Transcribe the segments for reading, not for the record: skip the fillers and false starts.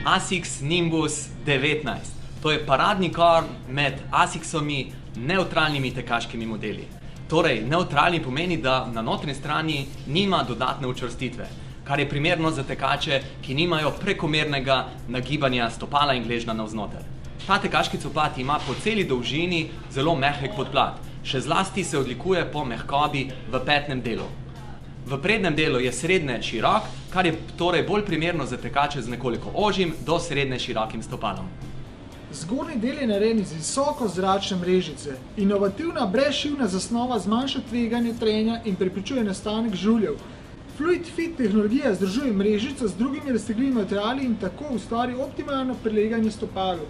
ASICS Nimbus 19. To je paradni konj med ASICS-omi nevtralnimi tekaškimi modeli. Torej, nevtralni pomeni, da na notranji strani nima dodatne učvrstitve, kar je primerno za tekače, ki nimajo prekomernega nagibanja stopala in gležnja navznoter. Ta tekaški copat ima po celi dolžini zelo mehek podplat, še zlasti se odlikuje po mehkobi v petnem delu. V prednjem delu je srednje širok, kar je torej bolj primerno za tekače z nekoliko ožjim do srednje širokim stopalom. Zgornji del je narejen iz visoko zračne mrežice. Inovativna brezšivna zasnova zmanjša tveganje trenja in preprečuje nastanek žuljev. Fluid Fit tehnologija združuje mrežico z drugimi raztegljivimi materiali in tako ustvari optimalno prileganje stopalu.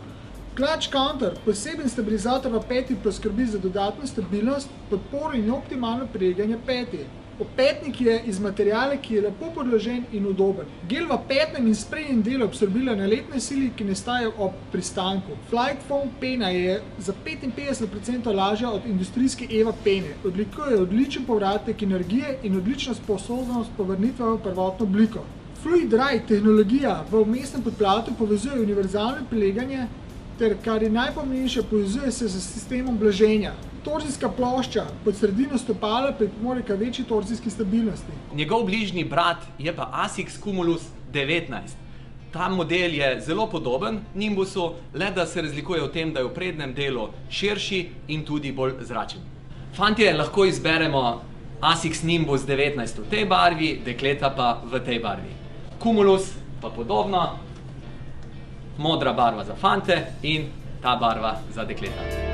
Clutch Counter, poseben stabilizator v peti, poskrbi za dodatno stabilnost, podporo in optimalno prileganje peti. Opetnik je iz materiala, ki je lepo podložen in udoben. Gel v petnem in sprednjem delu absorbira naletne sili, ki nastajajo ob pristanku. Flight Foam pena je za 55% lažja od industrijske EVA pene. Odlikuje odličen povratek energije in odlično sposobnost povrnitve v prvotno obliko. Fluid Ride tehnologija v vmesnem podplatu povezuje univerzalno prileganje ter, kar je najpomembnejše, povezuje se s sistemom blaženja. Torzijska plošča pod sredino stopala pripomore k večji torzijski stabilnosti. Njegov bližnji brat je pa ASICS Cumulus 19. Ta model je zelo podoben Nimbusu, le da se razlikuje v tem, da je v prednjem delu širši in tudi bolj zračen. Fantje, lahko izberemo ASICS Nimbus 19 v tej barvi, dekleta pa v tej barvi. Cumulus pa podobno, modra barva za fante in ta barva za dekleta.